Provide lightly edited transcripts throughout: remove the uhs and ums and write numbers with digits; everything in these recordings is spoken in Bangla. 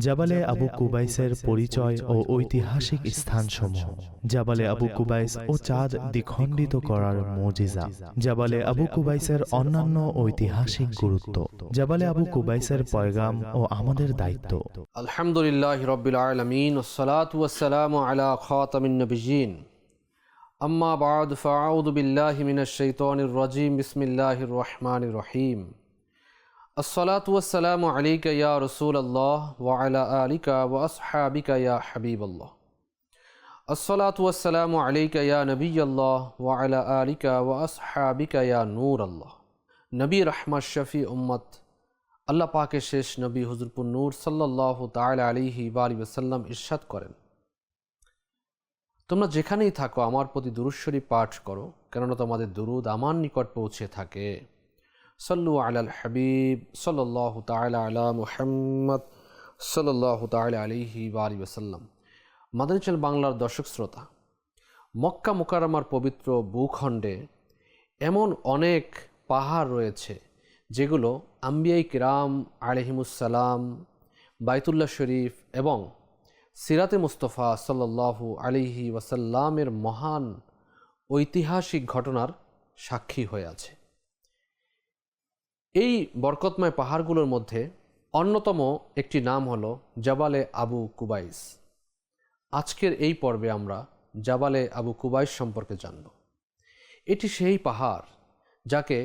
জাবালে আবু কুবাইসের পরিচয় ও ঐতিহাসিক স্থানসমূহ। জাবালে আবু কুবাইস ও চাঁদ দ্বিখণ্ডিত করার মুজিজা। জাবালে আবু কুবাইসের অন্যান্য ঐতিহাসিক গুরুত্ব। জাবালে আবু কুবাইসের পয়গাম ও আমাদের দায়িত্ব। আলহামদুলিল্লাহি রাব্বিল আলামিন ওয়াসসালাতু ওয়াসসালামু আলা খাতামিন নবিয়্যিন। আম্মা বা'দ ফাআউযু বিল্লাহি মিনাশ শাইতানির রাজীম। বিসমিল্লাহির রহমানির রহিম। আসসালাতু ওয়াসসালামু আলাইকা ইয়া রাসূলাল্লাহ ওয়া আলা আলিকা ওয়া আসহাবিকা ইয়া হাবিবাল্লাহ। আসসালাতু ওয়াসসালামু আলাইকা ইয়া নবিয়্যাল্লাহ ওয়া আলা আলিকা ওয়া আসহাবিকা ইয়া নূরাল্লাহ। নবী রাহমাত শফি উম্মত আল্লাহ পাকের শেষ নবী হুজুরপুর নূর সাল্লাল্লাহু তাআলা আলাইহি ওয়া আলিহি ওয়াসাল্লাম ইরশাদ করেন, তোমরা যেখানেই থাকো আমার প্রতি দুরূদ শরীফ পাঠ করো, কেননা তোমাদের দুরূদ আমার নিকট পৌঁছে থাকে। সাল্লু আলাল হাবিব সাল্লাল্লাহু তাআলা আলা মুহাম্মদ সাল্লাল্লাহু তাআলা আলাইহি ওয়া আলিহি ওয়াসাল্লাম। মাদানী চ্যানেল বাংলার দর্শক শ্রোতা, মক্কা মুকাররমার পবিত্র ভূখণ্ডে এমন অনেক পাহাড় রয়েছে যেগুলো আম্বিয়ায়ে কিরাম আলাইহিমুসসালাম, বাইতুল্লাহ শরীফ এবং সিরাতে মুস্তাফা সাল্লাল্লাহু আলাইহি ওয়াসাল্লামের মহান ঐতিহাসিক ঘটনার সাক্ষী হয়ে আছে। এই বরকতময় পাহাড়গুলোর মধ্যে অন্যতম একটি নাম হলো জাবালে আবু কুবাইস। আজকের এই পর্বে আমরা জাবালে আবু কুবাইস সম্পর্কে জানব। এটি সেই পাহাড় যাকে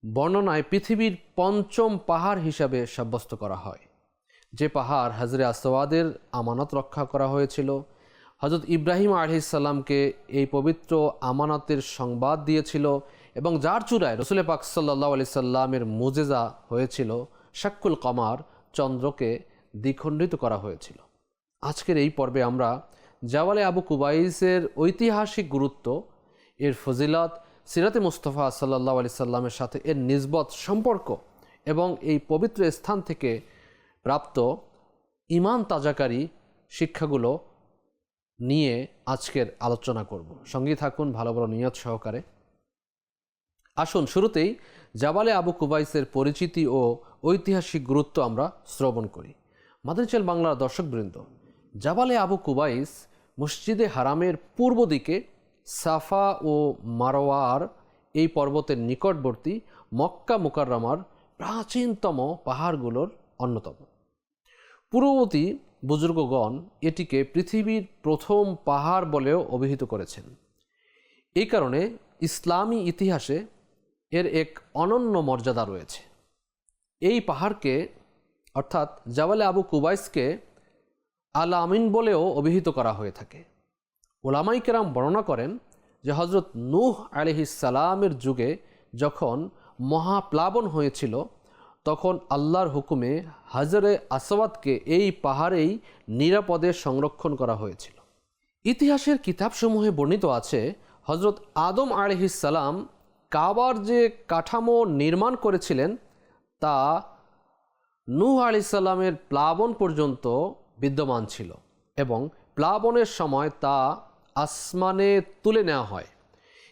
বর্ণনায় পৃথিবীর পঞ্চম পাহাড় হিসাবে সাব্যস্ত করা হয়। যে পাহাড় হাজরে আসওয়াদের আমানত রক্ষা করা হয়েছিল, হযরত ইব্রাহিম আলাইহিস সালামকে এই পবিত্র আমানতের সংবাদ দিয়েছিল এবং যার চূড়ায় রাসূল পাক সাল্লাল্লাহু আলাইহি সাল্লামের মুজিজা হয়েছিল, শাক্কুল কমার, চন্দ্রকে দ্বিখণ্ডিত করা হয়েছিল। আজকের এই পর্বে আমরা জাবালে আবু কুবাইসের ঐতিহাসিক গুরুত্ব, এর ফজিলত, সিরাতে মুস্তাফা সাল্লাল্লাহু আলাইহি সাল্লামের সাথে এর নিসবত সম্পর্ক এবং এই পবিত্র স্থান থেকে প্রাপ্ত ঈমান তাজাকারী শিক্ষাগুলো নিয়ে আজকের আলোচনা করব। সঙ্গী থাকুন ভালো ভালো নিয়ত সহকারে। আসুন শুরুতেই জাবালে আবু কুবাইসের পরিচিতি ও ঐতিহাসিক গুরুত্ব আমরা শ্রবণ করি। মাদানী চ্যানেল বাংলার দর্শকবৃন্দ, জাবালে আবু কুবাইস মসজিদে হারামের পূর্ব দিকে সাফা ও মারওয়ার এই পর্বতের নিকটবর্তী মক্কা মুকাররমার প্রাচীনতম পাহাড়গুলোর অন্যতম। পূর্ববর্তী বুজুর্গগণ এটিকে পৃথিবীর প্রথম পাহাড় বলেও অভিহিত করেছেন। এই কারণে ইসলামী ইতিহাসে এর এক অনন্য মর্যাদা রয়েছে। এই পাহাড়কে অর্থাৎ জাবালে আবু কুবাইসকে আল আমিন বলেও অভিহিত করা হয়ে থাকে। উলামায়ে কেরাম বর্ণনা করেন যে হযরত নূহ আলাইহিস সালামের যুগে যখন মহাপ্লাবন হয়েছিল, তখন আল্লাহর হুকুমে হাজরে আসওয়াদকে এই পাহাড়েই নিরাপদে সংরক্ষণ করা হয়েছিল। ইতিহাসের কিতাবসমূহে বর্ণিত আছে, হযরত আদম আলাইহিস সালাম কাবার যে কাঠামো নির্মাণ করেছিলেন তা নূহ আলাইহিস সালামের প্লাবন পর্যন্ত বিদ্যমান ছিল এবং প্লাবনের সময় তা আসমানে তুলে নেওয়া হয়।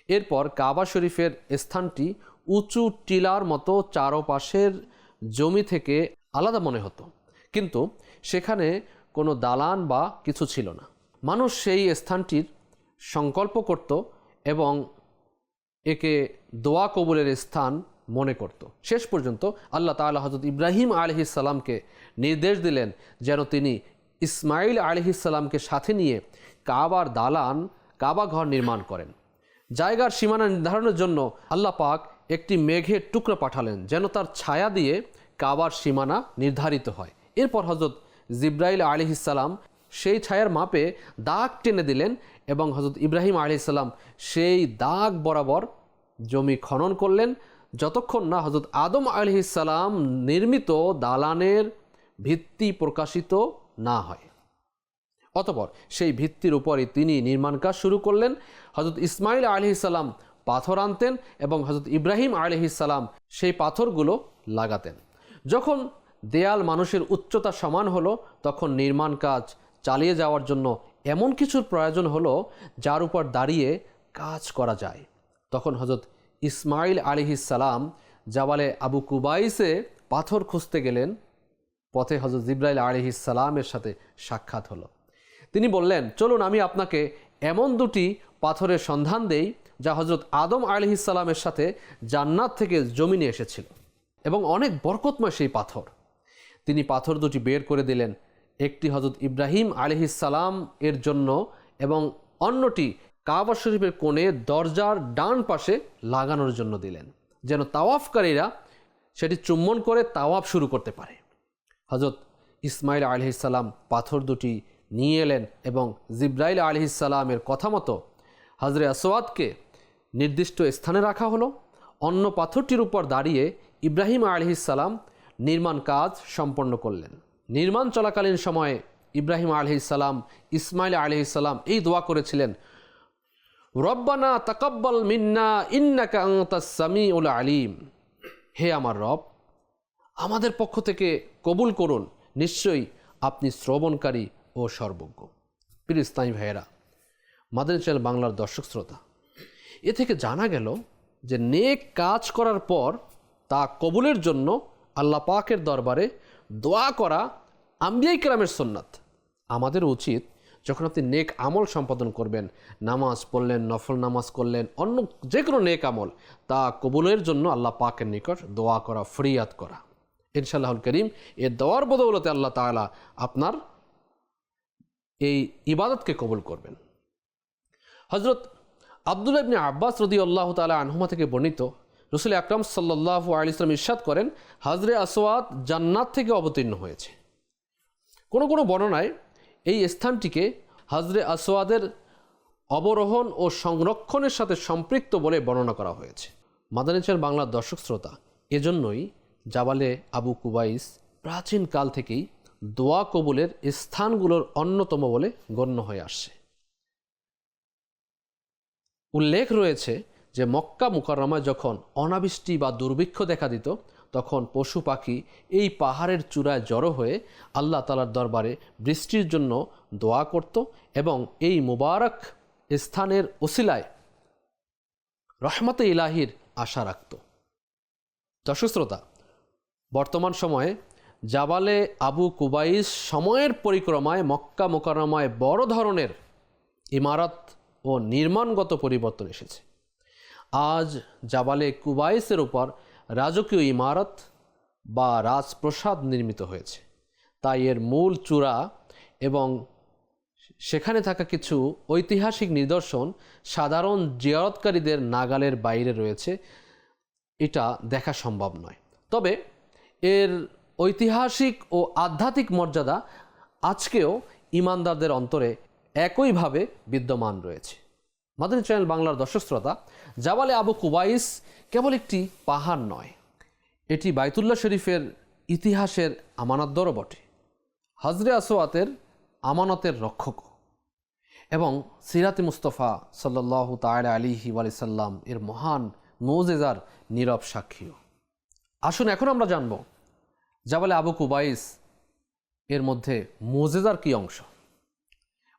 এরপর কাবা শরীফের স্থানটি উঁচু টিলার মতো চারপাশের জমি থেকে আলাদা মনে হতো, কিন্তু সেখানে কোনো দালান বা কিছু ছিল না। মানুষ সেই স্থানটির সংকল্প করত এবং একে দোয়া কবুলের স্থান মনে করত। শেষ পর্যন্ত আল্লাহ তাআলা হযরত ইব্রাহিম আলাইহিস সালামকে নির্দেশ দিলেন যেন তিনি ইসমাইল আলাইহিস সালামকে সাথে নিয়ে কাবার দালান, কাবা ঘর নির্মাণ করেন। জায়গার সীমানা নির্ধারণের জন্য আল্লাহ পাক একটি মেঘের টুকরো পাঠালেন যেন তার ছায়া দিয়ে কাবার সীমানা নির্ধারিত হয়। এরপর হযরত জিবরাইল আলাইহিস সালাম সেই ছায়ার মাপে দাগ টেনে দিলেন এবং হযরত ইব্রাহিম আলাইহিস সালাম সেই দাগ বরাবর জমি খনন করলেন, যতক্ষণ না হযরত আদম আলাইহিস সালাম নির্মিত দালানের ভিত্তি প্রকাশিত না হয়। অতঃপর সেই ভিত্তির উপরই তিনি নির্মাণ কাজ শুরু করলেন। হযরত ইসমাইল আলাইহিস সালাম পাথর আনতেন এবং হযরত ইব্রাহিম আলাইহিস সালাম সেই পাথরগুলো লাগাতেন। যখন দেয়াল মানুষের উচ্চতা সমান হলো, তখন নির্মাণ কাজ চালিয়ে যাওয়ার জন্য এমন কিছুর প্রয়োজন হলো যার উপর দাঁড়িয়ে কাজ করা যায়। তখন হযরত ইসমাইল আলাইহিস সালাম জাবালে আবু কুবাইসে পাথর খুঁজতে গেলেন পথে হযরত জিবরাইল আলাইহিস সালামের সাথে সাক্ষাৎ হলো। তিনি বললেন, চলুন আমি আপনাকে এমন দুটি পাথরের সন্ধান দেই যা হযরত আদম আলাইহিস সালামের সাথে জান্নাত থেকে জমিনে এসেছিল এবং অনেক বরকতময় সেই পাথর। তিনি পাথর দুটি বের করে দিলেন, একটি হযরত ইব্রাহিম আলাইহিস সালাম এর জন্য এবং অন্যটি কাবা শরীফের কোণে দরজার ডান পাশে লাগানোর জন্য দিলেন, যেন তাওয়াফকারীরা সেটি চুম্বন করে তাওয়াফ শুরু করতে পারে। হযরত ইসমাইল আলাইহিস সালাম পাথর দুটি নিয়ে এলেন এবং জিবরাইল আলাইহিস সালামের কথা মতো হজরে আসওয়াদকে নির্দিষ্ট স্থানে রাখা হলো। অন্য পাথরটির উপর দাঁড়িয়ে ইব্রাহিম আলাইহিস সালাম নির্মাণ কাজ সম্পন্ন করলেন। নির্মাণ চলাকালীন সময়ে ইব্রাহিম আলাইহিস সালাম ইসমাইল আলাইহিস সালাম এই দোয়া করেছিলেন, রব্বানা তাকাব্বাল মিন্না ইন্নাকা আনতাস সামিউল আলিম। হে আমার রব, আমাদের পক্ষ থেকে কবুল করুন, নিশ্চয়ই আপনি শ্রবণকারী ও সর্বজ্ঞ। প্রিয় ইসলামী ভাইয়েরা, মাদানী চ্যানেল বাংলার দর্শক শ্রোতা, এ থেকে জানা গেল যে নেক কাজ করার পর তা কবুলের জন্য আল্লাহ পাকের দরবারে দোয়া করা আম্বিয়া কিরামের সুন্নাত। আমাদের উচিত যখন আপনি নেক আমল সম্পাদন করবেন, নামাজ পড়লেন, নফল নামাজ করলেন, অন্য যে কোনো নেক আমল, তা কবুলের জন্য আল্লাহ পাকের নিকট দোয়া করা, ফরিয়াদ করা। ইনশাআল্লাহুল করিম এ দোয়ার বদৌলতে আল্লাহ তাআলা আপনার এই ইবাদতকে কবুল করবেন। হযরত আব্দুল্লাহ ইবনে আব্বাস রাদিয়াল্লাহু তাআলা আনহুমা থেকে বর্ণিত, রাসূল আকরাম সাল্লাল্লাহু আলাইহি ওয়াসাল্লাম ইরশাদ করেন, হজরে আসওয়াদ জান্নাত থেকে অবতীর্ণ হয়েছে। কোনো কোনো বর্ণনায় এই স্থানটিকে হজরে আসওয়াদের অবরোহণ ও সংরক্ষণের সাথে সম্পৃক্ত বলে বর্ণনা করা হয়েছে। মাদানী চ্যানেল বাংলার দর্শক শ্রোতা, এজন্যই জাবালে আবু কুবাইস প্রাচীন কাল থেকেই দোয়া কবুলের স্থানগুলোর অন্যতম বলে গণ্য হয়ে আসছে। উল্লেখ রয়েছে যে মক্কা মুকাররমায় যখন অনাবৃষ্টি বা দুর্ভিক্ষ দেখা দিত, তখন পশু পাখি এই পাহাড়ের চূড়ায় জড়ো হয়ে আল্লাহ তাআলার দরবারে বৃষ্টির জন্য দোয়া করত এবং এই মুবারক স্থানের ওসিলায় রহমতে ইলাহির আশা রাখত। দর্শক শ্রোতা, বর্তমান সময়ে জাবালে আবু কুবাইস সময়ের পরিক্রমায় মক্কা মুকাররমায় বড় ধরনের ইমারত ও নির্মাণগত পরিবর্তন এসেছে। আজ জাবালে কুবাইসের উপর রাজকীয় ইমারত বা রাজপ্রসাদ নির্মিত হয়েছে। তাই এর মূল চূড়া এবং সেখানে থাকা কিছু ঐতিহাসিক নিদর্শন সাধারণ জিয়ারতকারীদের নাগালের বাইরে রয়েছে, এটা দেখা সম্ভব নয়। তবে এর ঐতিহাসিক ও আধ্যাত্মিক মর্যাদা আজকেও ঈমানদারদের অন্তরে একইভাবে বিদ্যমান রয়েছে। মাদানী চ্যানেল বাংলার দর্শক শ্রোতা, জাবালে আবু কুবাইস কেবল একটি পাহাড় নয়, এটি বাইতুল্লাহ শরীফের ইতিহাসের আমানতদারও বটে, হজরে আসওয়াতের আমানতের রক্ষক এবং সিরাতে মুস্তাফা সাল্লাল্লাহু তাআলা আলাইহি ওয়া সাল্লাম এর মহান মুজিজার নীরব সাক্ষীও। আসুন এখন আমরা জানব জাবালে আবু কুবাইস এর মধ্যে মুজিজার কি অংশ।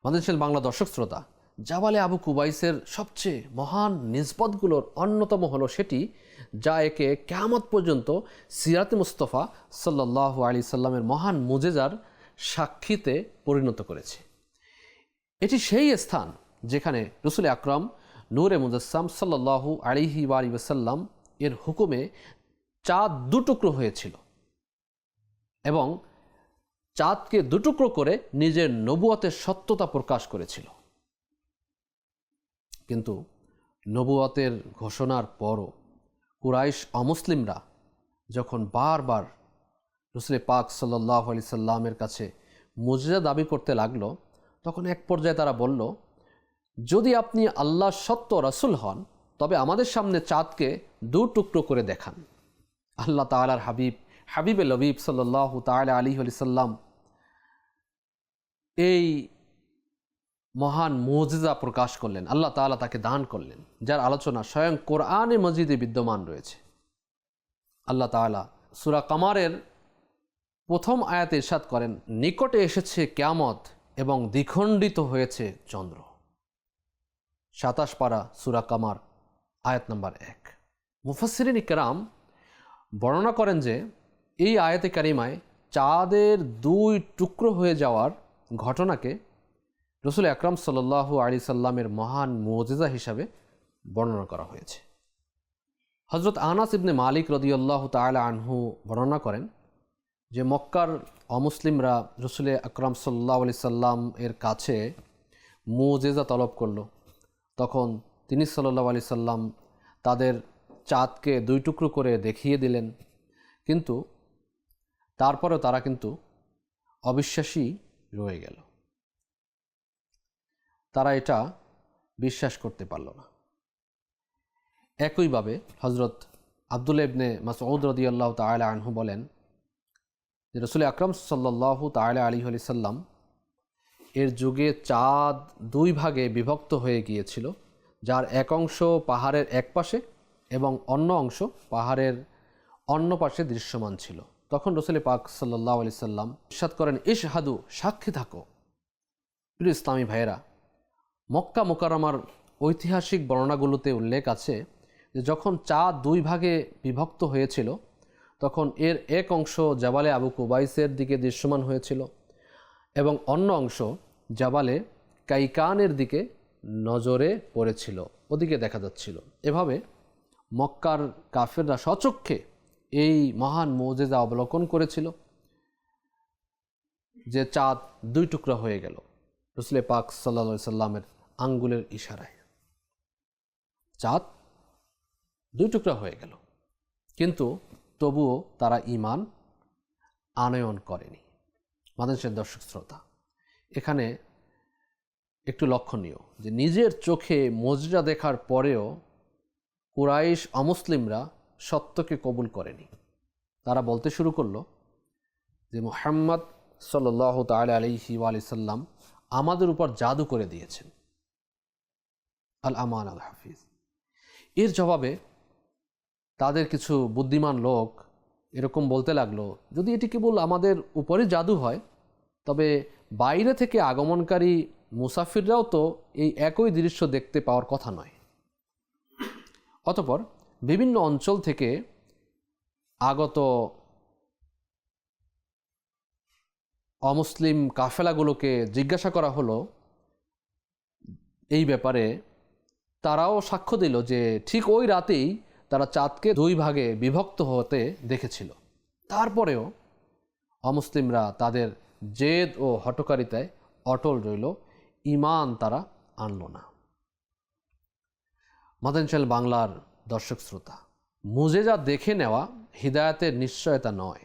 মাদানী চ্যানেল বাংলা দর্শক শ্রোতা, জাবালে আবু কুবাইসের সবচেয়ে মহান নিসবতগুলোর অন্যতম হলো সেটি যা একে কিয়ামত পর্যন্ত সিরাতে মুস্তাফা সাল্লাল্লাহু আলাইহি সাল্লামের মহান মুজিজার সাক্ষীতে পরিণত করেছে। এটি সেই স্থান যেখানে রাসূল আকরাম নূরে মুজাসসাম সাল্লাল্লাহু আলাইহি ওয়াসাল্লাম এর হুকুমে চাঁদ দুটুকরো হয়েছিল এবং চাঁদকে দুটুকরো করে নিজের নবুয়তের সত্যতা প্রকাশ করেছিল। কিন্তু নবুয়তের ঘোষণার পরও কুরাইশ অমুসলিমরা যখন বারবার রাসূল পাক সাল্লাল্লাহু আলাইহি সাল্লামের কাছে মুজিজা দাবি করতে লাগলো, তখন এক পর্যায়ে তারা বলল, যদি আপনি আল্লাহর সত্য রাসূল হন তবে আমাদের সামনে চাঁদকে দু টুকরো করে দেখান। আল্লাহ তাআলার হাবিবে লবিব সাল্লাল্লাহু তাআলা আলাইহি ওয়াসাল্লাম এই মহান মুজিজা প্রকাশ করলেন, আল্লাহ তাআলা তাকে দান করলেন, যার আলোচনা স্বয়ং কোরআনে মজিদে বিদ্যমান রয়েছে। আল্লাহ তাআলা সূরা কামারের প্রথম আয়াতে ইরশাদ করেন, নিকটে এসেছে কিয়ামত এবং দ্বিখণ্ডিত হয়েছে চন্দ্র। ২৭ পারা সূরা কামার আয়াত নম্বর ১। মুফাসসিরিন ইকরাম বর্ণনা করেন যে এই আয়াতে কারিমায় চাঁদের দুই টুকরো হয়ে যাওয়ার ঘটনাকে রসুল আকরাম সাল্লাল্লাহু আলাইহি সাল্লামের মহান মুজিজা হিসাবে বর্ণনা করা হয়েছে। হজরত আনাস ইবনে মালিক রাদিয়াল্লাহু তাআলা আনহু বর্ণনা করেন যে মক্কার অমুসলিমরা রসুল আকরাম সাল্লাল্লাহু আলাইহি সাল্লাম এর কাছে মুজিজা তলব করল। তখন তিনি সাল্লাল্লাহু আলাইহি সাল্লাম তাদের চাঁদকে দুই টুকরো করে দেখিয়ে দিলেন, কিন্তু তারপরেও তারা কিন্তু অবিশ্বাসী রয়ে গেল। তারা এটা বিশ্বাস করতে পারল না। একইভাবে হজরত আব্দুল্লাহ ইবনে মাসউদ রাদিয়াল্লাহু তাআলা আনহু বলেন যে রাসূল আকরাম সাল্লাল্লাহু তাআলা আলাইহি ওয়াসাল্লাম এর যুগে চাঁদ দুই ভাগে বিভক্ত হয়ে গিয়েছিল, যার এক অংশ পাহাড়ের এক পাশে এবং অন্য অংশ পাহাড়ের অন্য পাশে দৃশ্যমান ছিল। তখন রাসূল পাক সাল্লাল্লাহু আলাইহি সাল্লাম ইরশাদ করেন, ইশহাদু, সাক্ষী থাকো। প্রিয় ইসলামী ভাইয়েরা, মক্কা মুকাররমার ঐতিহাসিক বর্ণনাগুলোতে উল্লেখ আছে যে যখন চাঁদ দুই ভাগে বিভক্ত হয়েছিল তখন এর এক অংশ জাবালে আবু কুবাইসের দিকে দৃশ্যমান হয়েছিল এবং অন্য অংশ জাবালে কাইকানের দিকে নজরে পড়েছিল, ওদিকে দেখা যাচ্ছিল। এভাবে মক্কার কাফেররা স্বচক্ষে এই মহান মুজিজা অবলোকন করেছিল যে চাঁদ দুই টুকরা হয়ে গেল রাসূল পাক সাল্লাল্লাহু আলাইহি সাল্লামের আঙ্গুলের ইশারায়। চাঁদ দুই টুকরা হয়ে গেল, কিন্তু তবুও তারা ঈমান আনয়ন করেনি। মাদানী দর্শক শ্রোতা, এখানে একটু লক্ষণীয় যে নিজের চোখে মুজিজা দেখার পরেও কুরাইশ অমুসলিমরা সত্যকে কবুল করেনি। তারা বলতে শুরু করলো যে মুহাম্মদ সাল্লাল্লাহু তাআলা আলাইহি ওয়া সাল্লাম আমাদের উপর জাদু করে দিয়েছেন, আল আমান আল হাফিজ। এর জবাবে তাদের কিছু বুদ্ধিমান লোক এরকম বলতে লাগলো, যদি এটি কেবল আমাদের উপরে জাদু হয় তবে বাইরে থেকে আগমনকারী মুসাফিররাও তো এই একই দৃশ্য দেখতে পাওয়ার কথা নয়। অতঃপর বিভিন্ন অঞ্চল থেকে আগত অমুসলিম কাফেলাগুলোকে জিজ্ঞাসা করা হলো এই ব্যাপারে। তারাও সাক্ষ্য দিল যে ঠিক ওই রাতেই তারা চাঁদকে দুই ভাগে বিভক্ত হতে দেখেছিল। তারপরেও অমুসলিমরা তাদের জেদ ও হঠকারিতায় অটল রইল, ঈমান তারা আনল না। মাদানী চ্যানেল বাংলার দর্শক শ্রোতা, মুজিজা দেখে নেওয়া হিদায়াতের নিশ্চয়তা নয়।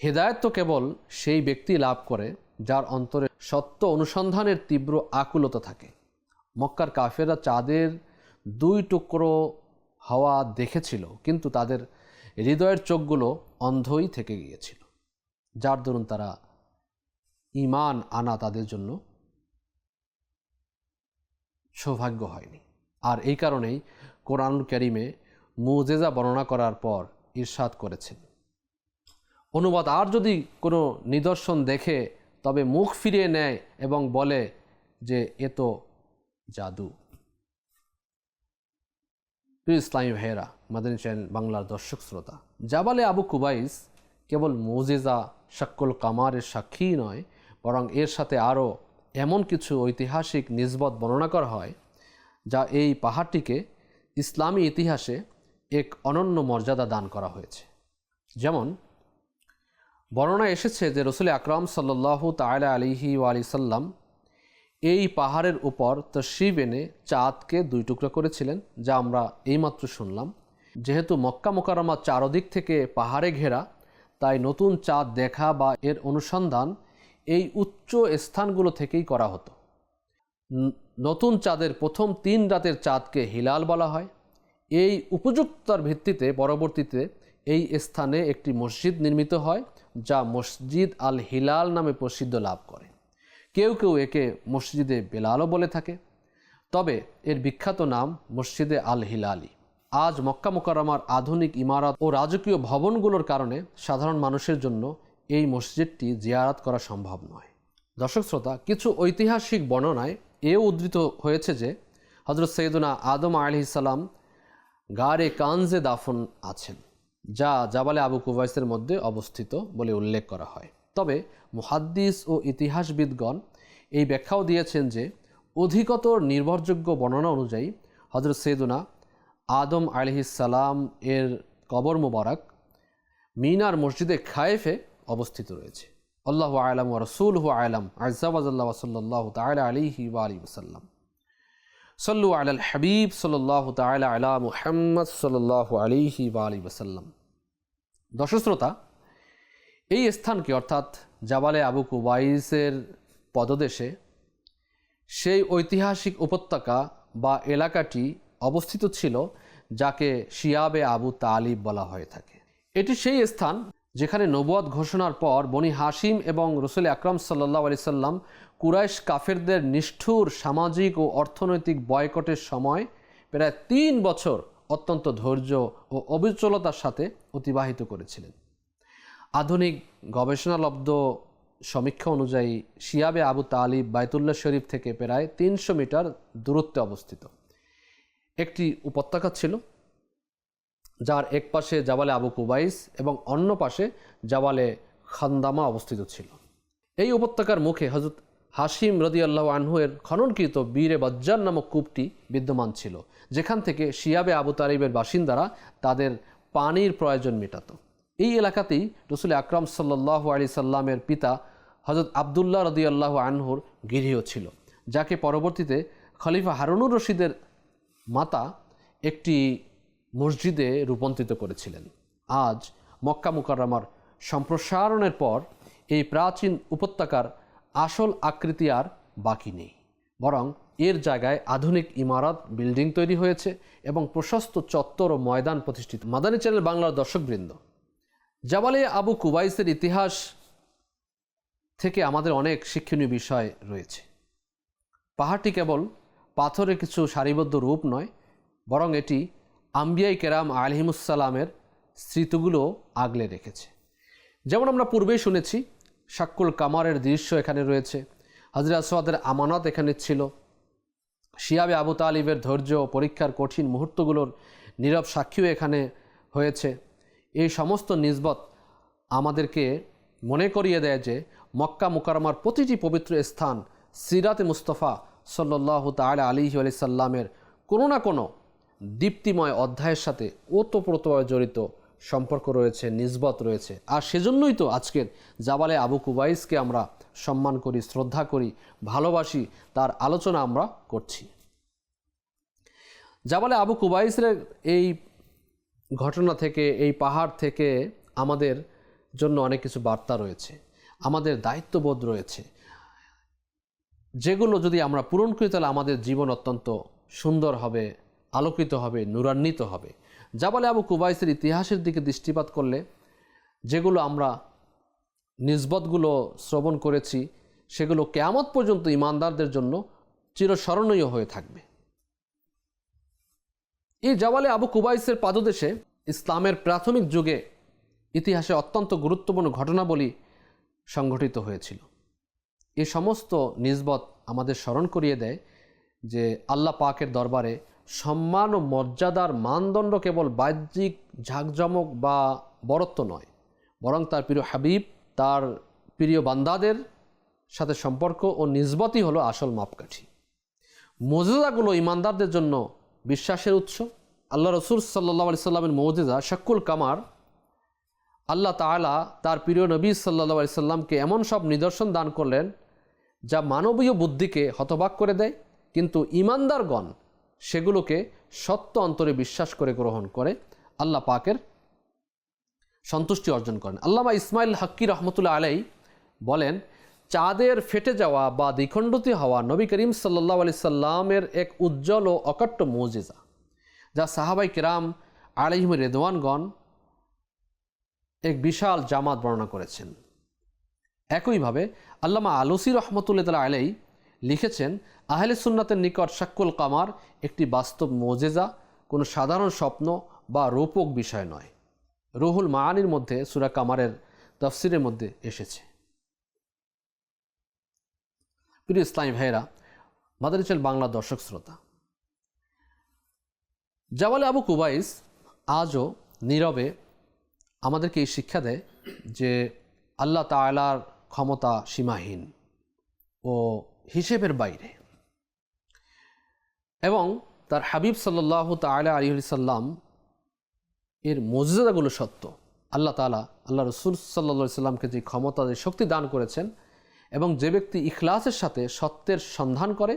হিদায়াত তো কেবল সেই ব্যক্তি লাভ করে যার অন্তরে সত্য অনুসন্ধানের তীব্র আকুলতা থাকে। মক্কার কাফেররা চাঁদের দুই টুকরো হওয়া দেখেছিল, কিন্তু তাদের হৃদয়ের চোখগুলো অন্ধই থেকে গিয়েছিল, যার দরুন তারা ঈমান আনা তাদের জন্য সৌভাগ্য হয়নি। আর এই কারণেই কোরআনুল কারীমে মুজিজা বর্ণনা করার পর ইরশাদ করেছেন, অনুবাদ, আর যদি কোনো নিদর্শন দেখে তবে মুখ ফিরিয়ে নেয় এবং বলে যে এ তো জাদু। প্রিয় ইসলামী ভাইয়েরা, মাদানী চ্যানেল বাংলার দর্শক শ্রোতা, জাবালে আবু কুবাইস কেবল মুজিজা শাক্কুল কামারের সাক্ষী নয়, বরং এর সাথে আরও এমন কিছু ঐতিহাসিক নিসবত বর্ণনা করা হয় যা এই পাহাড়টিকে ইসলামী ইতিহাসে এক অনন্য মর্যাদা দান করা হয়েছে। যেমন বর্ণনা এসেছে যে রাসূল আকরাম সাল্লাল্লাহু তাআলা আলাইহি ওয়া সাল্লাম এই পাহাড়ের উপর তশরিফ এনে চাঁদকে দুই টুকরা করেছিলেন, যা আমরা এইমাত্র শুনলাম। যেহেতু মক্কা মুকাররমা চারদিক থেকে পাহাড়ে ঘেরা, তাই নতুন চাঁদ দেখা বা এর অনুসন্ধান এই উচ্চ স্থানগুলো থেকেই করা হতো। নতুন চাঁদের প্রথম 3 রাতের চাঁদকে হিলাল বলা হয়। এই উপযুক্তার ভিত্তিতে পরবর্তীতে এই স্থানে একটি মসজিদ নির্মিত হয়, যা মসজিদ আল হিলাল নামে প্রসিদ্ধ লাভ করে। কেউ কেউ একে মসজিদে বেলালও বলে থাকে, তবে এর বিখ্যাত নাম মসজিদে আল হিলালি। আজ মক্কা মুকাররমার আধুনিক ইমারত ও রাজকীয় ভবনগুলোর কারণে সাধারণ মানুষের জন্য এই মসজিদটি জিয়ারত করা সম্ভব নয়। দর্শক শ্রোতা, কিছু ঐতিহাসিক বর্ণনায় এও উদ্ধৃত হয়েছে যে হযরত সৈয়দনা আদম আলাইহিস সালাম গারে কানজে দাফন আছেন। যা জাবালে আবু কুবাইসের মধ্যে অবস্থিত বলে উল্লেখ করা হয়। তবে মুহাদ্দিস ও ইতিহাসবিদগণ এই ব্যাখ্যাও দিয়েছেন যে অধিকতর নির্ভরযোগ্য বর্ণনা অনুযায়ী হযরত সৈয়দুনা আদম আলাইহিসসালাম এর কবর মোবারক মিনার মসজিদে খায়েফে অবস্থিত রয়েছে। আল্লাহু আ'লাম ওয়া রাসূলুহু আ'লাম। আযজা ওয়া জাল্লা ওয়া সাল্লাল্লাহু তাআলা আলাইহি ওয়া আলিহি ওয়াসাল্লাম। সাল্লু আলাল হাবিব সাল্লাল্লাহু তাআলা আলা মুহাম্মদ সাল্লাল্লাহু আলাইহি ওয়া আলিহি ওয়াসাল্লাম। দর্শক শ্রোতা, এই স্থানকে অর্থাৎ জাবালে আবু কুবাইসের পদদেশে সেই ঐতিহাসিক উপত্যকা বা এলাকাটি অবস্থিত ছিল যাকে শিয়াবে আবু তালিব বলা হয়ে থাকে। এটি সেই স্থান যেখানে নবুয়ত ঘোষণার পর বনি হাশিম এবং রাসূল আকরাম সাল্লাল্লাহু আলাইহি সাল্লাম কুরাইশ কাফেরদের নিষ্ঠুর সামাজিক ও অর্থনৈতিক বয়কটের সময় প্রায় ৩ বছর অত্যন্ত ধৈর্য ও অবিচলতার সাথে অতিবাহিত করেছিলেন। আধুনিক গবেষণালব্ধ সমীক্ষা অনুযায়ী শিয়াবে আবু তালিব বাইতুল্লাহ শরীফ থেকে প্রায় ৩০০ মিটার দূরত্বে অবস্থিত একটি উপত্যকা ছিল, যার এক পাশে জাবালে আবু কুবাইস এবং অন্য পাশে জাবালে খান্দামা অবস্থিত ছিল। এই উপত্যকার মুখে হযরত হাশিম রাদিয়াল্লাহু আনহু এর খননকৃত বীরে বজ্জার নামক কূপটি বিদ্যমান ছিল, যেখান থেকে শিয়াবে আবু তালিবের বাসিন্দারা তাদের পানির প্রয়োজন মেটাত। এই এলাকাতেই রাসূল আকরাম সাল্লাল্লাহু আলাইহি সাল্লামের পিতা হযরত আবদুল্লাহ রাদিয়াল্লাহু আনহুর গৃহ ছিল, যাকে পরবর্তীতে খলিফা হারুনুর রশিদের মাতা একটি মসজিদে রূপান্তরিত করেছিলেন। আজ মক্কা মুকাররমার সম্প্রসারণের পর এই প্রাচীন উপত্যকার আসল আকৃতি আর বাকি নেই, বরং এর জায়গায় আধুনিক ইমারত বিল্ডিং তৈরি হয়েছে এবং প্রশস্ত চত্বর ও ময়দান প্রতিষ্ঠিত। মাদানী চ্যানেল বাংলার দর্শকবৃন্দ, জাবালে আবু কুবাইসের ইতিহাস থেকে আমাদের অনেক শিক্ষণীয় বিষয় রয়েছে। পাহাড়টি কেবল পাথরের কিছু সারিবদ্ধ রূপ নয়, বরং এটি আম্বিয়ায়ে কেরাম আলাইহিমুসসালামের স্মৃতিগুলো আগলে রেখেছে। যেমন আমরা পূর্বেই শুনেছি, শাক্কুল কামারের দৃশ্য এখানে রয়েছে, হযরত আসওয়াদের আমানত এখানে ছিল, শিয়াবে আবু তালিবের ধৈর্য পরীক্ষার কঠিন মুহূর্তগুলোর নীরব সাক্ষীও এখানে হয়েছে। এই সমস্ত নিসবত আমাদেরকে মনে করিয়ে দেয় যে মক্কা মুকাররমার প্রতিটি পবিত্র স্থান সিরাতে মুস্তাফা সাল্লাল্লাহু তাআলা আলাইহি ওয়া সাল্লামের কোনো না কোনো দীপ্তিময় অধ্যায়ের সাথে ওতপ্রোতভাবে জড়িত সম্পর্ক রয়েছে, নিসবত রয়েছে। আর সেজন্যই তো আজকের জাবালে আবু কুবাইসকে আমরা সম্মান করি, শ্রদ্ধা করি, ভালোবাসি, তার আলোচনা আমরা করছি। জাবালে আবু কুবাইসের এই ঘটনা থেকে, এই পাহাড় থেকে আমাদের জন্য অনেক কিছু বার্তা রয়েছে, আমাদের দায়িত্ববোধ রয়েছে, যেগুলো যদি আমরা পূরণ করি তাহলে আমাদের জীবন অত্যন্ত সুন্দর হবে, আলোকিত হবে, নূরান্বিত হবে। জাবালে আবু কুবাইসের ইতিহাসের দিকে দৃষ্টিপাত করলে যেগুলো আমরা নিসবতগুলো শ্রবণ করেছি, সেগুলো কিয়ামত পর্যন্ত ঈমানদারদের জন্য চিরস্মরণীয় হয়ে থাকবে। এই জাবালে আবু কুবাইসের পাদদেশে ইসলামের প্রাথমিক যুগে ইতিহাসে অত্যন্ত গুরুত্বপূর্ণ ঘটনাবলী সংঘটিত হয়েছিল। এই সমস্ত নিসবত আমাদের স্মরণ করিয়ে দেয় যে আল্লাহ পাকের দরবারে সম্মান ও মর্যাদার মানদণ্ড কেবল বাহ্যিক ঝাঁকজমক বা বরত্ব নয়, বরং তার প্রিয় হাবিব, তার প্রিয় বান্দাদের সাথে সম্পর্ক ও নিসবতই হলো আসল মাপকাঠি। মুজিজাগুলো ঈমানদারদের জন্য বিশ্বাসের উৎস। আল্লাহ রসুল সাল্লাল্লাহু আলাইহি সাল্লামের মুজিজা শাক্কুল কামার, আল্লাহ তাআলা তার প্রিয় নবী সাল্লাল্লাহু আলাইহি সাল্লামকে এমন সব নিদর্শন দান করলেন যা মানবীয় বুদ্ধিকে হতবাক করে দেয়, কিন্তু ঈমানদারগণ সেগুলোকে সত্য অন্তরে বিশ্বাস করে গ্রহণ করে আল্লাহ পাকের সন্তুষ্টি অর্জন করেন। আল্লামা ইসমাইল হাক্কি রহমতুল্লাহ আলাই বলেন, চাঁদের ফেটে যাওয়া বা দ্বিখণ্ডিত হওয়া নবী করিম সাল্লাল্লাহু আলাইহি সাল্লামের এক উজ্জ্বল ও অকাট্য মুজিজা, যা সাহাবাই কেরাম আলাইহিম রিদওয়ানগণ এক বিশাল জামাত বর্ণনা করেছেন। একইভাবে আল্লামা আলুসি রহমতুল্লাহ আলাই লিখেছেন, আহলে সুন্নাতের নিকট শাক্কুল কামার একটি বাস্তব মুজিজা, কোনো সাধারণ স্বপ্ন বা রূপক বিষয় নয়। রুহুল মাআনির মধ্যে সূরা কামারের তাফসিরের মধ্যে এসেছে। প্রিয় ইসলামী ভাইয়েরা, মাদানী চ্যানেল বাংলা দর্শক শ্রোতা, জাবালে আবু কুবাইস আজও নীরবে আমাদেরকে এই শিক্ষা দেয় যে আল্লাহ তাআলার ক্ষমতা সীমাহীন ও হিসেবের বাইরে, এবং তার হাবিব সাল্লাল্লাহু তাআলা আলাইহি সাল্লাম এর মুজিজাগুলো সত্য। আল্লাহ তাআলা আল্লাহ রসুল সাল্লাল্লাহু আলাইহি সাল্লামকে যে ক্ষমতা, যে শক্তি দান করেছেন, এবং যে ব্যক্তি ইখলাসের সাথে সত্যের সন্ধান করে,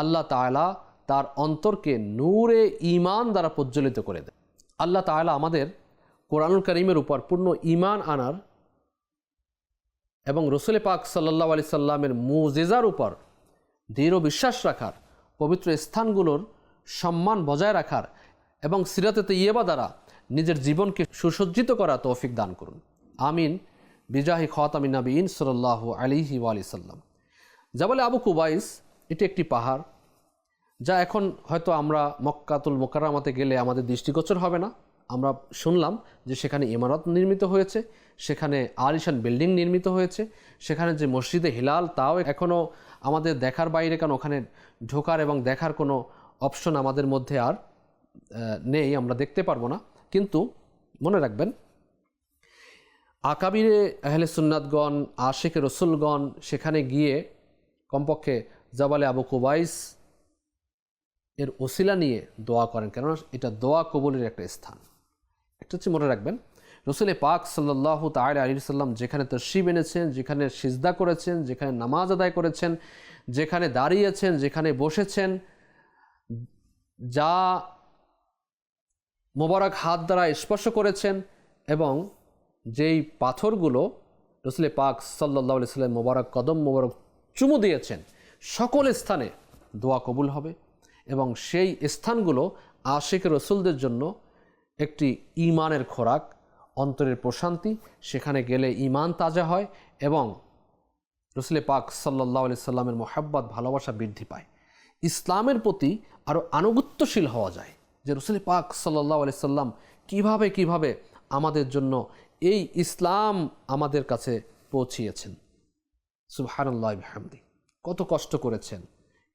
আল্লাহ তাআলা তার অন্তরকে নূরে ঈমান দ্বারা প্রজ্বলিত করে দেয়। আল্লাহ তাআলা আমাদের কোরআনুল কারীমের উপর পূর্ণ ঈমান আনার এবং রসুল পাক সাল্লাল্লাহু আলাইহি সাল্লামের মুজিজার উপর দৃঢ় বিশ্বাস রাখার, পবিত্র স্থানগুলোর সম্মান বজায় রাখার এবং সিরাতে তৈয়বা দ্বারা নিজের জীবনকে সুসজ্জিত করা তৌফিক দান করুন। আমিন বিজাহি খাতামিন নবিয়িন সাল্লাল্লাহু আলাইহি ওয়া সাল্লাম। জাবালে আবু কুবাইস এটি একটি পাহাড়, যা এখন হয়তো আমরা মক্কাতুল মুকাররমাতে গেলে আমাদের দৃষ্টিগোচর হবে না। আমরা শুনলাম যে সেখানে ইমারত নির্মিত হয়েছে, সেখানে আলিশান বিল্ডিং নির্মিত হয়েছে, সেখানে যে মসজিদে হিলাল তাও এখনও আমাদের দেখার বাইরে, কারণ ওখানে ঢোকার এবং দেখার কোনো অপশন আমাদের মধ্যে আর নেই, আমরা দেখতে পারবো না। কিন্তু মনে রাখবেন, আকাবিরে আহলে সুন্নাতগণ, আশিকে রসুলগণ সেখানে গিয়ে কমপক্ষে জাবালে আবু কুবাইস এর ওসিলা নিয়ে দোয়া করেন, কেননা এটা দোয়া কবুলের একটা স্থান। একটা হচ্ছে মনে রাখবেন, রসুল পাক সাল্লাল্লাহু তাআলা আলাইহি সাল্লাম যেখানে তাশরিফ এনেছেন, যেখানে সিজদা করেছেন, যেখানে নামাজ আদায় করেছেন, যেখানে দাঁড়িয়েছেন, যেখানে বসেছেন, যা মোবারক হাত দ্বারা স্পর্শ করেছেন, এবং যেই পাথরগুলো রসুল পাক সাল্লাল্লাহু আলাইহি সাল্লাম মোবারক কদম মোবারক চুমু দিয়েছেন, সকল স্থানে দোয়া কবুল হবে। এবং সেই স্থানগুলো আশিক রসুলদের জন্য একটি ঈমানের খোরাক, অন্তরের প্রশান্তি। সেখানে গেলে ঈমান তাজা হয় এবং রসুল পাক সাল্লাল্লাহু আলাইহি সাল্লামের মোহাব্বত, ভালোবাসা বৃদ্ধি পায়। ইসলামের প্রতি আরও আনুগত্যশীল হওয়া যায়, যে রসুল পাক সাল্লাল্লাহু আলাইহি সাল্লাম কিভাবে আমাদের জন্য এই ইসলাম আমাদের কাছে পৌঁছিয়েছেন। সুবহানাল্লাহি বিহামদি, কত কষ্ট করেছেন,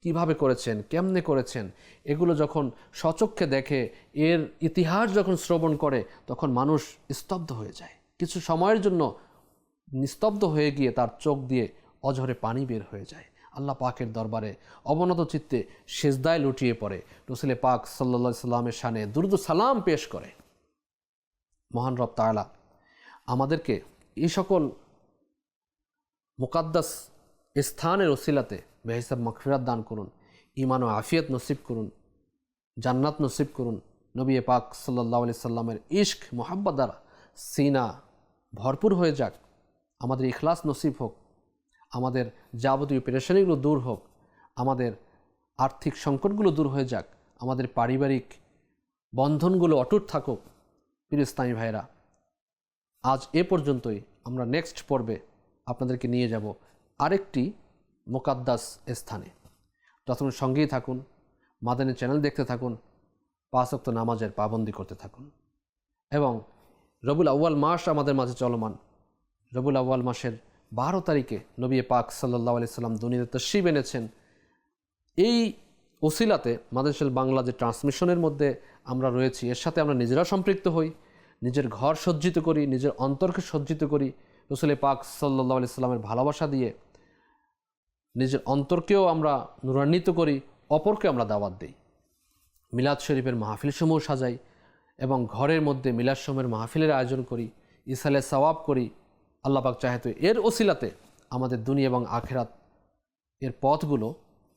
কিভাবে করেছেন, কেমনে করেছেন, এগুলো যখন স্বচক্ষে দেখে, এর ইতিহাস যখন শ্রবণ করে, তখন মানুষ স্তব্ধ হয়ে যায়। কিছু সময়ের জন্য নিস্তব্ধ হয়ে গিয়ে তার চোখ দিয়ে অঝরে পানি বের হয়ে যায়। আল্লাহ পাকের দরবারে অবনত চিত্তে সেজদায় লুটিয়ে পড়ে, রসুল পাক সাল্লাল্লাহু আলাইহি সাল্লামের শানে দুরূদ ও সালাম পেশ করে। মহান রব তাআলা আমাদেরকে এই সকল মুকাদ্দাস স্থানের ওসিলাতে বেহিসাব মাগফিরাত দান করুন, ঈমান ও আফিয়ত নসিব করুন, জান্নাত নসিব করুন। নবী পাক সাল্লাল্লাহু আলাইহি সাল্লামের ইশক মোহাব্বত দ্বারা সিনা ভরপুর হয়ে যাক, আমাদের ইখলাস নসিব হোক, আমাদের যাবতীয় পেরেশানিগুলো দূর হোক, আমাদের আর্থিক সংকটগুলো দূর হয়ে যাক, আমাদের পারিবারিক বন্ধনগুলো অটুট থাকুক। প্রিয় ইসলামী ভাইরা, আজ এ পর্যন্তই। আমরা নেক্সট পর্বে আপনাদেরকে নিয়ে যাব আরেকটি মুকাদ্দাস স্থানে। তখন সঙ্গেই থাকুন, মাদানী চ্যানেল দেখতে থাকুন, 5 ওয়াক্ত নামাজের পাবন্দি করতে থাকুন। এবং রবিউল আউয়াল মাস আমাদের মাঝে চলমান। রবিউল আউয়াল মাসের 12 তারিখে নবী পাক সাল্লাল্লাহু আলাইহি সাল্লাম দুনিয়াতে তাশরিফ এনেছেন। এই ওসিলাতে মাদানী চ্যানেল বাংলা যে ট্রান্সমিশনের মধ্যে আমরা রয়েছি, এর সাথে আমরা নিজেরা সম্পৃক্ত হই, নিজের ঘর সজ্জিত করি, নিজের অন্তরকে সজ্জিত করি রসুল পাক সাল্লাল্লাহু আলাইহি সাল্লামের ভালোবাসা দিয়ে। নিজের অন্তরকেও আমরা নূরান্বিত করি, অপরকে আমরা দাওয়াত দিই। মিলাদ শরীফের মাহফিল সমূহ সাজাই এবং ঘরের মধ্যে মিলাদ সমূহের মাহফিলের আয়োজন করি, ইসালে সওয়াব করি। আল্লাহ পাক চাহে তো এর ওসিলাতে আমাদের দুনিয়া এবং আখিরাত এর পথগুলো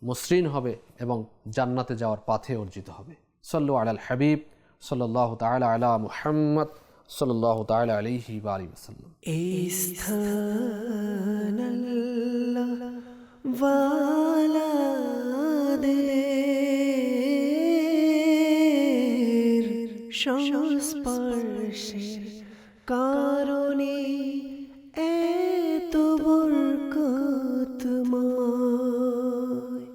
মসৃণ হবে এবং জান্নাতে যাওয়ার পথে অর্জিত হবে। সাল্লু আলাল হাবিব সাল্লাল্লাহু তাআলা আলা মুহাম্মদ সাল্লাল্লাহু তাআলা আলাইহি ওয়া আলিহি ওয়াসাল্লাম। সংস্পর্শের কারণে